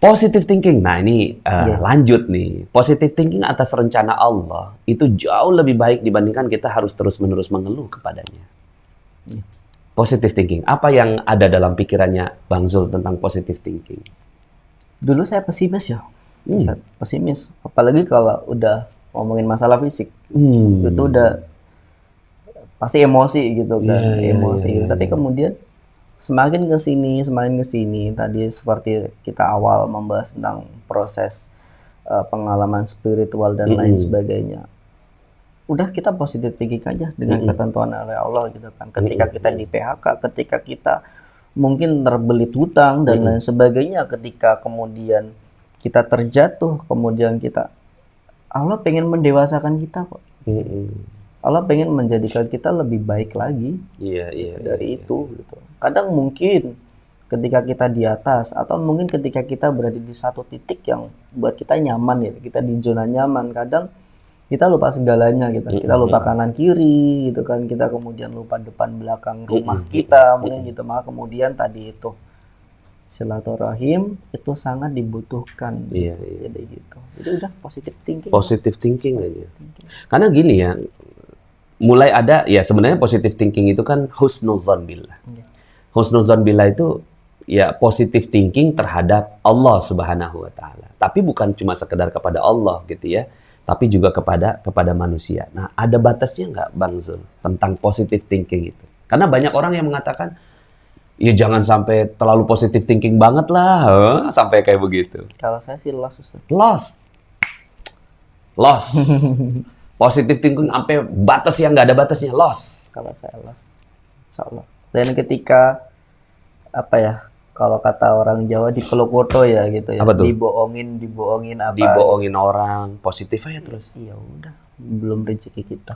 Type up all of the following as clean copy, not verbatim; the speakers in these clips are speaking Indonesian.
Positive thinking, nah ini Iya. lanjut nih. Positive thinking atas rencana Allah itu jauh lebih baik dibandingkan kita harus terus-menerus mengeluh kepadanya. Iya. Positive thinking, apa yang ada dalam pikirannya Bang Zul tentang positive thinking? Dulu saya pesimis ya, Ustaz. Pesimis. Apalagi kalau udah ngomongin masalah fisik, itu udah pasti emosi gitu kan, Iya, emosi gitu. iya, Tapi iya. kemudian semakin ke sini, tadi seperti kita awal membahas tentang proses pengalaman spiritual dan lain sebagainya. Udah kita positive thinking aja dengan ketentuan oleh Allah gitu kan. Ketika kita di PHK, ketika kita mungkin terbelit hutang dan lain sebagainya, ketika kemudian kita terjatuh, kemudian kita Allah pengen mendewasakan kita kok. Allah pengen menjadikan kita lebih baik lagi Iya, iya. dari itu gitu. Kadang mungkin ketika kita di atas atau mungkin ketika kita berada di satu titik yang buat kita nyaman ya, kita di zona nyaman, kadang kita lupa segalanya gitu. Kita lupa kanan kiri gitu kan, kita kemudian lupa depan belakang rumah kita mungkin gitu. Maka kemudian tadi itu silaturahim itu sangat dibutuhkan. Iya, Gitu. iya. Jadi gitu. Jadi udah positive thinking. Positive thinking aja. Karena gini ya, mulai ada ya sebenarnya positive thinking itu kan husnuzon billah. Husnuzon billah itu ya positive thinking terhadap Allah Subhanahu wa taala. Tapi bukan cuma sekedar kepada Allah gitu ya, tapi juga kepada manusia. Nah, ada batasnya nggak Bang Zul tentang positive thinking itu? Karena banyak orang yang mengatakan ya jangan sampai terlalu positive thinking banget lah, sampai kayak begitu. Kalau saya sih lost, Ustaz. Lost. Positive thinking sampai batas yang nggak ada batasnya, lost. Kalau saya lost, insya Allah. Dan ketika apa ya, kalau kata orang Jawa dipelokoto ya gitu ya, Apa tuh? dibohongin apa? Dibohongin orang, positif aja terus. Iya udah, belum rezeki kita.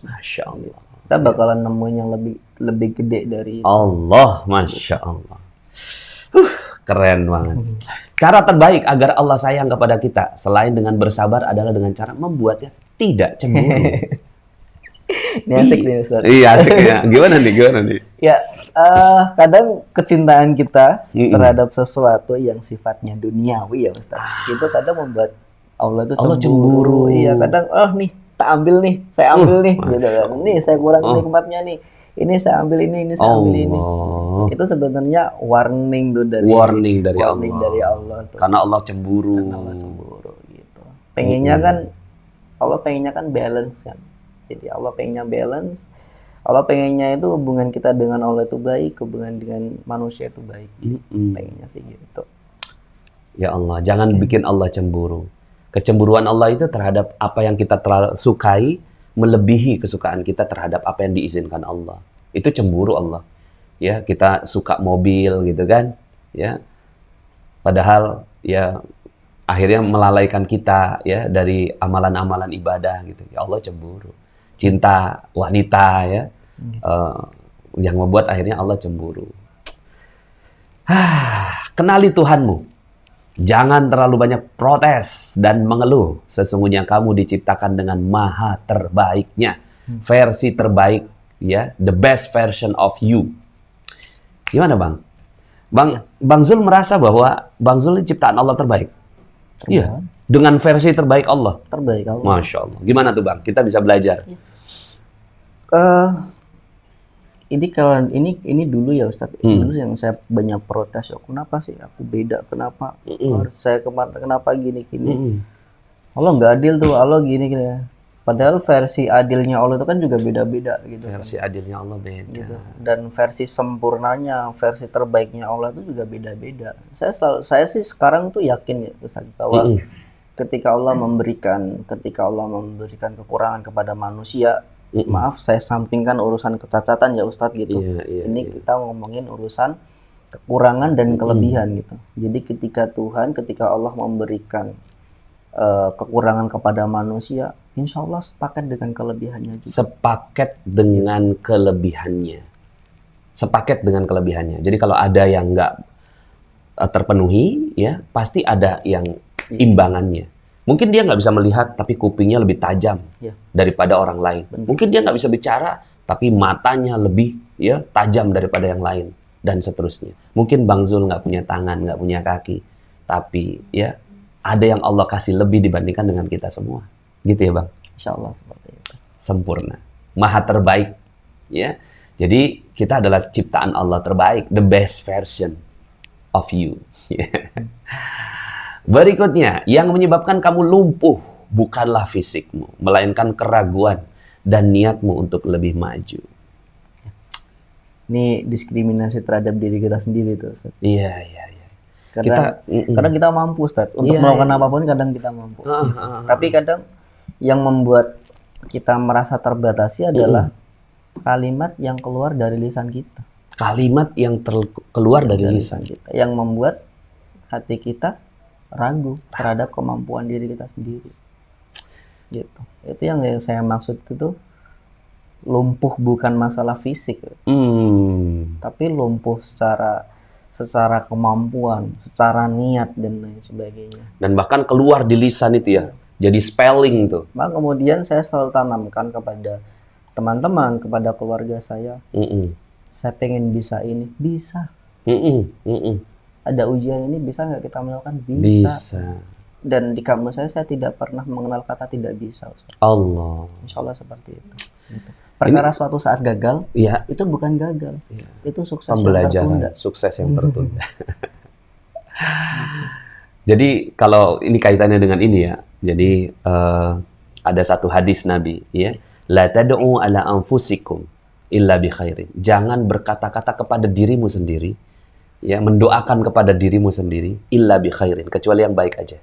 Masya Allah. Kita bakalan nemuin yang lebih gede dari itu. Allah, Masya Allah. Keren banget. Cara terbaik agar Allah sayang kepada kita, selain dengan bersabar adalah dengan cara membuatnya tidak cemburu. Ini asik nih Ustaz. Iya, asik ya. Gimana nih? Ya, kadang kecintaan kita terhadap sesuatu yang sifatnya duniawi ya Ustaz, itu kadang membuat Allah itu Allah cemburu. cemburu. Iya, kadang nih, tak ambil nih, saya ambil nih, gitu kan. Nih saya kurang nikmatnya nih. Ini saya ambil ini saya ambil ini. Allah. Itu sebenarnya warning tuh dari Allah tuh. Karena Allah cemburu. Allah cemburu gitu. Pengennya kan Allah pengennya kan balance kan. Jadi Allah pengennya balance. Allah pengennya itu hubungan kita dengan Allah itu baik, hubungan dengan manusia itu baik. Pengennya sih gitu. Ya Allah, jangan bikin Allah cemburu. Kecemburuan Allah itu terhadap apa yang kita sukai melebihi kesukaan kita terhadap apa yang diizinkan Allah. Itu cemburu Allah. Ya, kita suka mobil gitu kan, ya. Padahal ya akhirnya melalaikan kita ya dari amalan-amalan ibadah gitu. Ya Allah cemburu. Cinta wanita ya. Yang membuat akhirnya Allah cemburu. Kenali Tuhanmu. Jangan terlalu banyak protes dan mengeluh. Sesungguhnya kamu diciptakan dengan maha terbaiknya. Versi terbaik, ya, the best version of you. Gimana Bang? Bang Zul merasa bahwa Bang Zul ciptaan Allah terbaik? Iya. Dengan versi terbaik Allah? Terbaik Allah. Masya Allah. Gimana tuh Bang? Kita bisa belajar. Ini dulu ya Ustaz. Dulu yang saya banyak protes, kenapa sih aku beda, kenapa harus saya kenapa gini. Allah nggak adil tuh, Allah gini. Padahal versi adilnya Allah itu kan juga beda-beda gitu. Versi adilnya Allah beda. Gitu. Dan versi sempurnanya, versi terbaiknya Allah itu juga beda-beda. Saya sih sekarang tuh yakin ya Ustaz bahwa ketika Allah memberikan kekurangan kepada manusia, maaf saya sampingkan urusan kecacatan ya Ustadz gitu. Ini kita ngomongin urusan kekurangan dan kelebihan gitu. Jadi ketika Allah memberikan kekurangan kepada manusia, insya Allah sepaket dengan kelebihannya juga. Sepaket dengan kelebihannya. Jadi kalau ada yang nggak terpenuhi, ya pasti ada yang imbangannya. Mungkin dia nggak bisa melihat, tapi kupingnya lebih tajam daripada orang lain. Mungkin dia nggak bisa bicara, tapi matanya lebih tajam daripada yang lain, dan seterusnya. Mungkin Bang Zul nggak punya tangan, nggak punya kaki, tapi ya ada yang Allah kasih lebih dibandingkan dengan kita semua. Gitu ya, Bang. Insya Allah seperti itu. Sempurna, maha terbaik, ya. Jadi kita adalah ciptaan Allah terbaik, the best version of you. Berikutnya, yang menyebabkan kamu lumpuh bukanlah fisikmu, melainkan keraguan dan niatmu untuk lebih maju. Ini diskriminasi terhadap diri kita sendiri tuh, Ustaz. Iya. Kadang kita mampu, Ustaz, untuk Iya, melakukan iya. apapun kadang kita mampu. Tapi kadang yang membuat kita merasa terbatasi adalah kalimat yang keluar dari lisan kita. Kalimat yang keluar dari lisan. Kita, yang membuat hati kita ragu terhadap kemampuan diri kita sendiri. Gitu. Itu yang saya maksud itu lumpuh bukan masalah fisik, tapi lumpuh secara kemampuan, secara niat dan lain sebagainya. Dan bahkan keluar di lisan itu ya, jadi spelling tuh. Maka kemudian saya selalu tanamkan kepada teman-teman, kepada keluarga saya, saya pengen bisa ini, bisa. Ada ujian ini, bisa nggak kita melakukan? Bisa. Dan di kamus saya tidak pernah mengenal kata tidak bisa, Ustaz. Allah. Insya Allah seperti itu. Gitu. Perkara suatu saat gagal, ya, itu bukan gagal, itu sukses pembelajaran, yang tertunda. Sukses yang tertunda. Jadi kalau ini kaitannya dengan ini ya, jadi ada satu hadis Nabi, ya, la tad'u ala anfusikum illa bi khairin. Jangan berkata-kata kepada dirimu sendiri, ya, mendoakan kepada dirimu sendiri illa bi khairin, kecuali yang baik aja.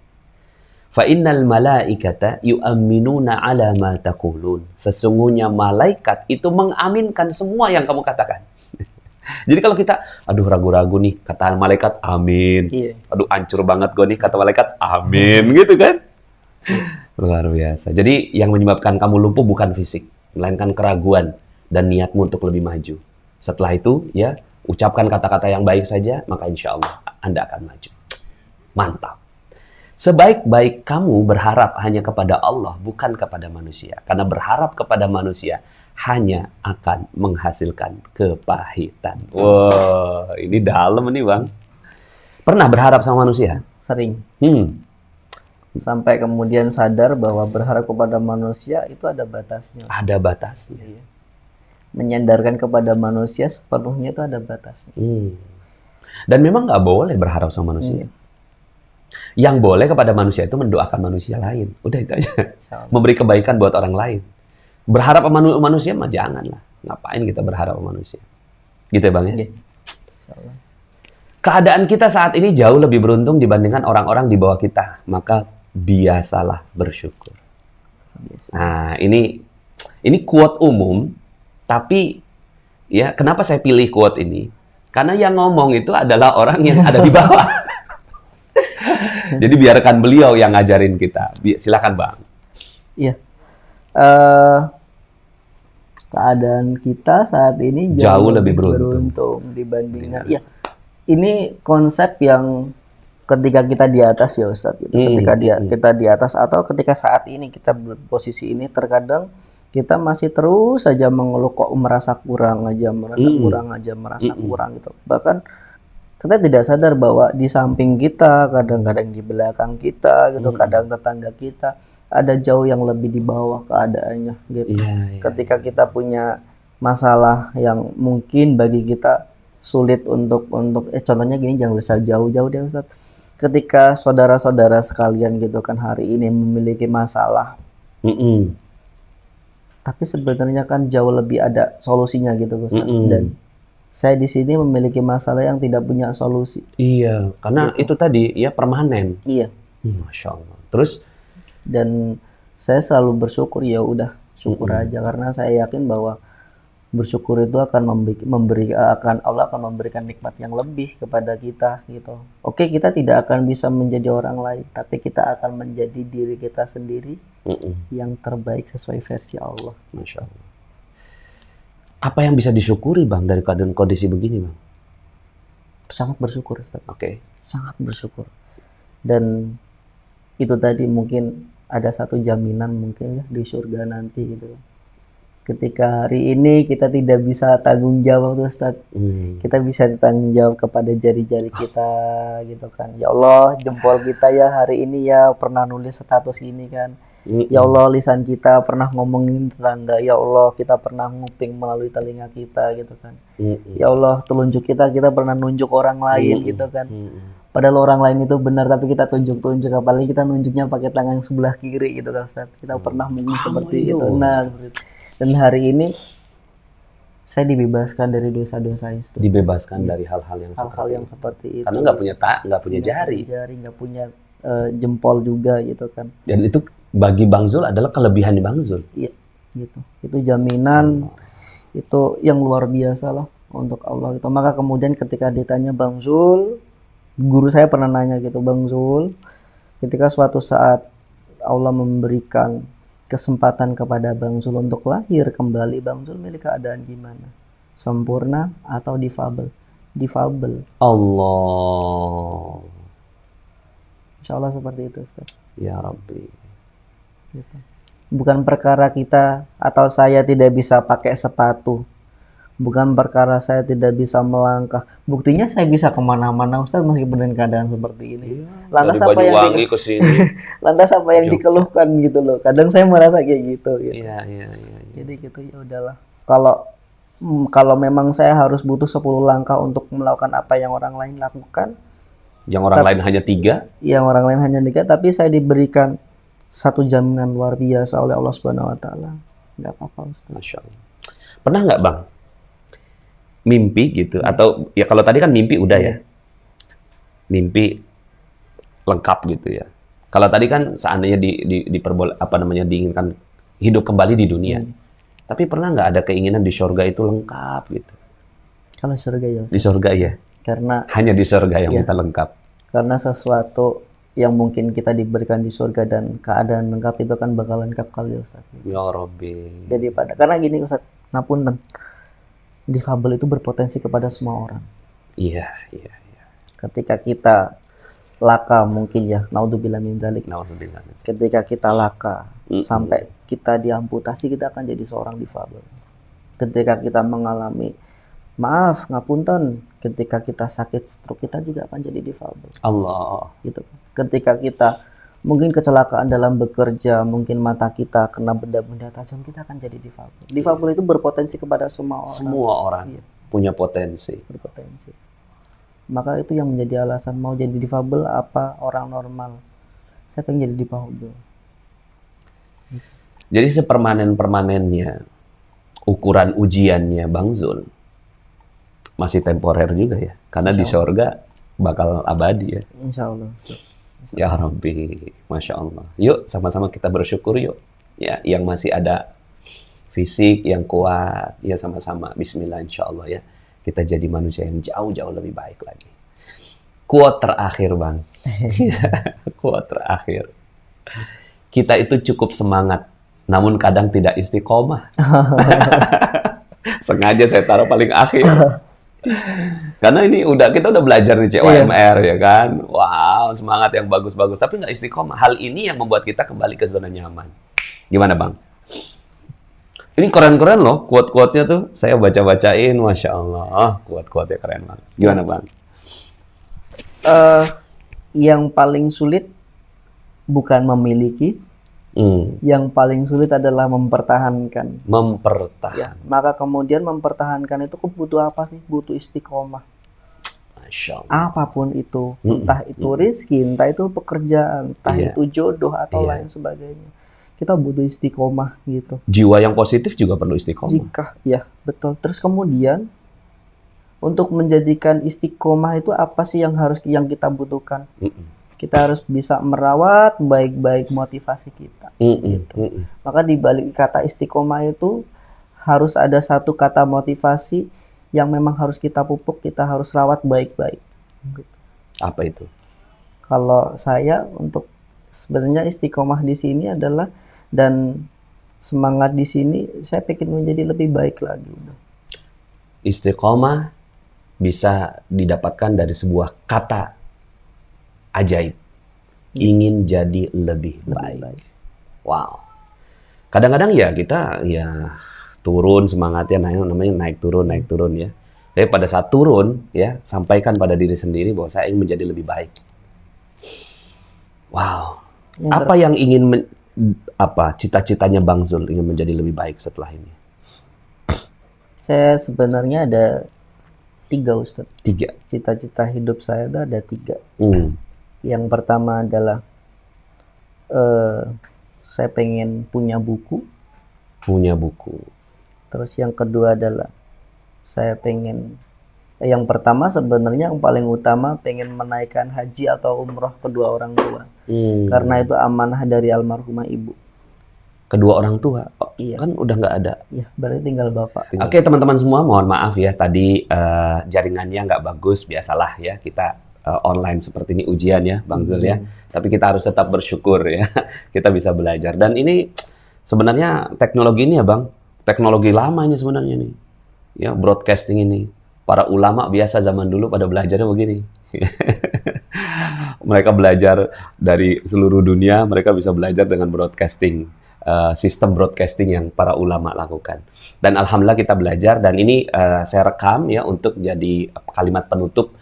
Fa innal malaikata yu'minuna ala ma taqulun. Sesungguhnya malaikat itu mengaminkan semua yang kamu katakan. Jadi kalau kita, aduh ragu-ragu nih, kata malaikat amin. Aduh hancur banget gue nih, kata malaikat amin, gitu kan? Luar biasa. Jadi yang menyebabkan kamu lumpuh bukan fisik, melainkan keraguan dan niatmu untuk lebih maju. Setelah itu, ya, ucapkan kata-kata yang baik saja, maka insya Allah Anda akan maju. Mantap. Sebaik-baik kamu berharap hanya kepada Allah, bukan kepada manusia. Karena berharap kepada manusia hanya akan menghasilkan kepahitan. Wow, ini dalam nih, Bang. Pernah berharap sama manusia? Sering. Sampai kemudian sadar bahwa berharap kepada manusia itu ada batasnya. Ada batasnya. Iya. Menyandarkan kepada manusia sepenuhnya itu ada batasnya. Dan memang nggak boleh berharap sama manusia. Yang boleh kepada manusia itu mendoakan manusia lain. Udah itu aja. Memberi kebaikan buat orang lain. Berharap sama manusia mah janganlah. Ngapain kita berharap sama manusia? Gitu ya, Bang ya? Keadaan kita saat ini jauh lebih beruntung dibandingkan orang-orang di bawah kita. Maka biasalah bersyukur. Nah, ini quote umum, tapi ya kenapa saya pilih quote ini? Karena yang ngomong itu adalah orang yang ada di bawah. Jadi biarkan beliau yang ngajarin kita. Silakan, Bang. Iya. Keadaan kita saat ini jauh lebih beruntung dibandingkan. Iya. Ini konsep yang ketika kita di atas ya, Ustaz. Ketika kita di atas atau ketika saat ini kita berposisi ini, terkadang kita masih terus saja mengeluh kok merasa kurang aja, merasa kurang gitu. Bahkan kita tidak sadar bahwa di samping kita, kadang-kadang di belakang kita gitu, kadang tetangga kita ada jauh yang lebih di bawah keadaannya gitu. Ketika kita punya masalah yang mungkin bagi kita sulit untuk contohnya gini, jangan usah jauh-jauh deh, Ustaz. Ketika saudara-saudara sekalian gitu kan hari ini memiliki masalah, tapi sebenarnya kan jauh lebih ada solusinya gitu, Ustaz. Dan saya di sini memiliki masalah yang tidak punya solusi. Iya, karena itu tadi ya permanen. Iya. Masya Allah. Terus? Dan saya selalu bersyukur, ya udah syukur aja, karena saya yakin bahwa bersyukur itu akan Allah akan memberikan nikmat yang lebih kepada kita gitu. Oke, kita tidak akan bisa menjadi orang lain, tapi kita akan menjadi diri kita sendiri yang terbaik sesuai versi Allah. Masya Allah. Apa yang bisa disyukuri, Bang, dari keadaan kondisi begini, Bang? Sangat bersyukur, Ustaz. Oke. Sangat bersyukur. Dan itu tadi mungkin ada satu jaminan mungkin ya di surga nanti gitu. Ketika hari ini kita tidak bisa tanggung jawab tuh Ustaz, kita bisa tanggung jawab kepada jari-jari kita gitu kan. Ya Allah, jempol kita ya hari ini ya pernah nulis status ini kan. Ya Allah, lisan kita pernah ngomongin tetangga. Ya Allah, kita pernah nguping melalui telinga kita gitu kan. Ya Allah, telunjuk kita pernah nunjuk orang lain gitu kan. Padahal orang lain itu benar tapi kita tunjuk-tunjuk, apalagi kita nunjuknya pakai tangan sebelah kiri gitu kan Ustaz. Kita pernah mungkin seperti itu. Nah, seperti itu. Dan hari ini saya dibebaskan dari dosa-dosa itu. Dibebaskan dari hal-hal yang seperti itu. Karena nggak punya jari, nggak punya jempol juga gitu kan. Dan itu bagi Bang Zul adalah kelebihan di Bang Zul. Iya, gitu. Itu jaminan itu yang luar biasa lah untuk Allah itu. Maka kemudian ketika ditanya Bang Zul, guru saya pernah nanya gitu, Bang Zul, ketika suatu saat Allah memberikan kesempatan kepada Bang Zul untuk lahir kembali, Bang Zul milih keadaan gimana? Sempurna atau difabel? Difabel. Allah. Insya Allah seperti itu, Ustaz. Ya Rabbi. Gitu. Bukan perkara kita atau saya tidak bisa pakai sepatu. Bukan perkara saya tidak bisa melangkah. Buktinya saya bisa kemana-mana, Ustaz, meskipun dengan keadaan seperti ini. Lantas apa yang lantas apa yang dikeluhkan gitu loh. Kadang saya merasa kayak gitu. Iya. Jadi gitu ya udahlah. Kalau memang saya harus butuh 10 langkah untuk melakukan apa yang orang lain lakukan. Yang orang lain hanya 3. Yang orang lain hanya 3, tapi saya diberikan satu jaminan luar biasa oleh Allah Subhanahu wa taala. Enggak apa-apa, Ustaz. Masya Allah. Pernah nggak, Bang? Mimpi gitu, atau ya kalau tadi kan mimpi udah ya, mimpi lengkap gitu ya. Kalau tadi kan seandainya diinginkan hidup kembali di dunia, tapi pernah nggak ada keinginan di surga itu lengkap gitu? Kalau surga ya, Ustaz. Di surga ya. Karena hanya di surga yang kita lengkap. Karena sesuatu yang mungkin kita diberikan di surga dan keadaan lengkap itu kan bakalan kekal ya Ustaz. Ya Rabbi. Karena gini Ustaz, ngapunten. Difabel itu berpotensi kepada semua orang. Iya. Ketika kita laka mungkin ya, naudzubillah min dzalik. Ketika kita laka sampai kita diamputasi, kita akan jadi seorang difabel. Ketika kita mengalami ngapunten, ketika kita sakit stroke, kita juga akan jadi difabel. Allah. Gitu. Ketika kita mungkin kecelakaan dalam bekerja, mungkin mata kita kena benda-benda tajam, kita akan jadi difabel. Difabel itu berpotensi kepada semua orang. Semua orang punya potensi. Berpotensi. Maka itu yang menjadi alasan mau jadi difabel apa orang normal. Saya pengen jadi difabel. Jadi sepermanen-permanennya ukuran ujiannya Bang Zul masih temporer juga ya. Karena di surga bakal abadi ya. Insya Allah. Ya Rabbi, Masya Allah. Yuk sama-sama kita bersyukur yuk. Ya, yang masih ada fisik yang kuat, ya sama-sama. Bismillah insya Allah ya. Kita jadi manusia yang jauh-jauh lebih baik lagi. Quote terakhir Bang. Quote terakhir. Kita itu cukup semangat, namun kadang tidak istiqomah. Sengaja saya taruh paling akhir. Karena ini kita udah belajar nih COMR ya kan. Wow, semangat yang bagus-bagus tapi nggak istiqomah. Hal ini yang membuat kita kembali ke zona nyaman. Gimana Bang? Ini keren-keren loh quote-quote-nya tuh. Saya baca-bacain, Masya Allah. Quote-quote-nya keren banget. Gimana Bang? Yang paling sulit bukan memiliki. Yang paling sulit adalah mempertahankan. Ya, maka kemudian mempertahankan itu butuh apa sih? Butuh istiqomah. Masya Allah. Apapun itu, entah itu rezeki, entah itu pekerjaan, entah itu jodoh atau lain sebagainya. Kita butuh istiqomah gitu. Jiwa yang positif juga perlu istiqomah. Ya betul. Terus kemudian untuk menjadikan istiqomah itu apa sih yang kita butuhkan? Kita harus bisa merawat baik-baik motivasi kita. Gitu. Maka di balik kata istiqomah itu harus ada satu kata motivasi yang memang harus kita pupuk, kita harus rawat baik-baik. Gitu. Apa itu? Kalau saya untuk sebenarnya istiqomah di sini adalah dan semangat di sini saya pengen menjadi lebih baik lagi. Istiqomah bisa didapatkan dari sebuah kata ajaib. Ingin jadi lebih baik. Wow. Kadang-kadang ya kita turun semangatnya, namanya naik turun ya. Tapi pada saat turun ya, sampaikan pada diri sendiri bahwa saya ingin menjadi lebih baik. Wow. Apa yang ingin cita-citanya Bang Zul ingin menjadi lebih baik setelah ini? Saya sebenarnya ada 3, Ustadz. 3. Cita-cita hidup saya itu ada 3. Yang pertama adalah saya pengen punya buku. Terus yang kedua adalah saya pengen, yang pertama sebenarnya yang paling utama pengen menaikkan haji atau umroh kedua orang tua. Karena itu amanah dari almarhumah ibu. Kedua orang tua? Iya. Kan udah nggak ada. Iya, berarti tinggal bapak. Oke, teman-teman semua, mohon maaf ya tadi jaringannya nggak bagus, biasalah ya kita online seperti ini ujian ya Bang Zul ya. Tapi kita harus tetap bersyukur ya, kita bisa belajar. Dan ini sebenarnya teknologi ini ya Bang, teknologi lama ini sebenarnya nih. Ya, broadcasting ini. Para ulama biasa zaman dulu pada belajarnya begini. Mereka belajar dari seluruh dunia, mereka bisa belajar dengan broadcasting. Sistem broadcasting yang para ulama lakukan. Dan alhamdulillah kita belajar, dan ini saya rekam ya untuk jadi kalimat penutup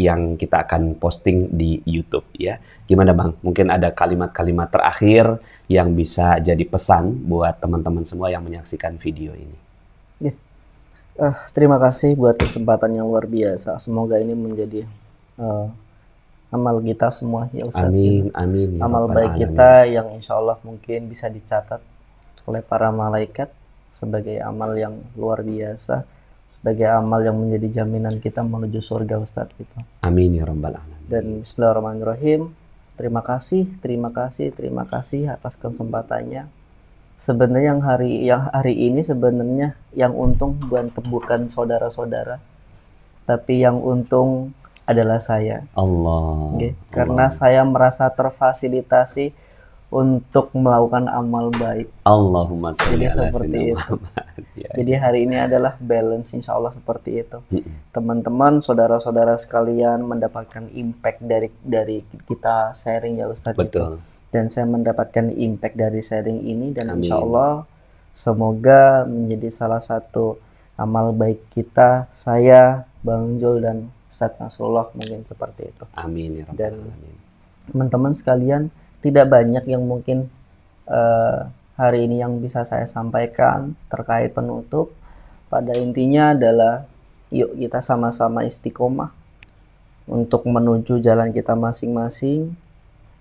yang kita akan posting di YouTube ya. Gimana Bang? Mungkin ada kalimat-kalimat terakhir yang bisa jadi pesan buat teman-teman semua yang menyaksikan video ini. Ya. Terima kasih buat kesempatan yang luar biasa. Semoga ini menjadi amal kita semua ya Ustadz. Amin. Amal baik kita yang insya Allah mungkin bisa dicatat oleh para malaikat sebagai amal yang luar biasa, sebagai amal yang menjadi jaminan kita menuju surga Ustadz gitu. Amin ya rabbal alamin. Dan bismillahirrahmanirrahim. Terima kasih atas kesempatannya. Sebenarnya yang hari ini sebenarnya yang untung bukan saudara-saudara, tapi yang untung adalah saya. Allah. Okay. Karena saya merasa terfasilitasi untuk melakukan amal baik. Allahumma sholli ala seperti sayyidina itu. Muhammad. Ya. Jadi hari ini adalah balance, insya Allah seperti itu. Teman-teman, saudara-saudara sekalian mendapatkan impact dari kita sharing ya Ustadz. Betul. Dan saya mendapatkan impact dari sharing ini, dan insya Allah semoga menjadi salah satu amal baik kita, saya, Bang Zul, dan Ustadz Nasrullah mungkin seperti itu. Amin ya rabbal Dan alamin. teman-teman sekalian, tidak banyak yang mungkin hari ini yang bisa saya sampaikan terkait penutup. Pada intinya adalah yuk kita sama-sama istiqomah untuk menuju jalan kita masing-masing,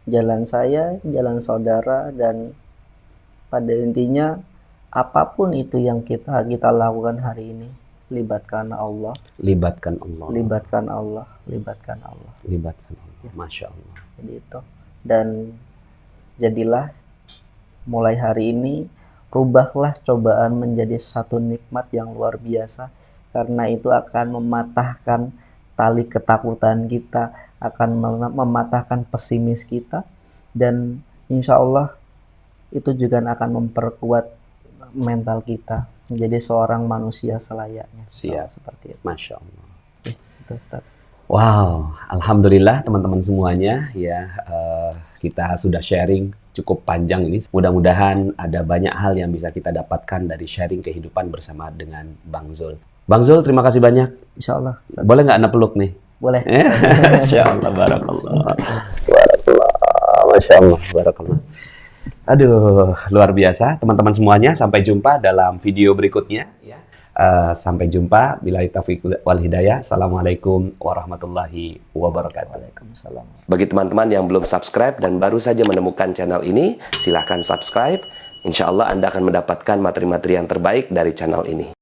jalan saya, jalan saudara, dan pada intinya apapun itu yang kita lakukan hari ini, libatkan Allah. Masya Allah. Jadi itu. Dan jadilah mulai hari ini, rubahlah cobaan menjadi satu nikmat yang luar biasa, karena itu akan mematahkan tali ketakutan kita, akan mematahkan pesimis kita, dan insya Allah itu juga akan memperkuat mental kita menjadi seorang manusia selayaknya. Siap. Seperti itu. Masya Allah. Itu, Ustaz. Wow, alhamdulillah teman-teman semuanya ya, kita sudah sharing cukup panjang ini. Mudah-mudahan ada banyak hal yang bisa kita dapatkan dari sharing kehidupan bersama dengan Bang Zul. Bang Zul, terima kasih banyak. Insya Allah. Ustaz. Boleh nggak Anda peluk nih? Boleh. Masya Allah, barakallah. Masya Allah, barakallah. Aduh, luar biasa teman-teman semuanya. Sampai jumpa dalam video berikutnya ya. Sampai jumpa. Billahi taufiq wal hidayah. Assalamualaikum warahmatullahi wabarakatuh. Waalaikumsalam. Bagi teman-teman yang belum subscribe dan baru saja menemukan channel ini, silahkan subscribe. Insya Allah Anda akan mendapatkan materi-materi yang terbaik dari channel ini.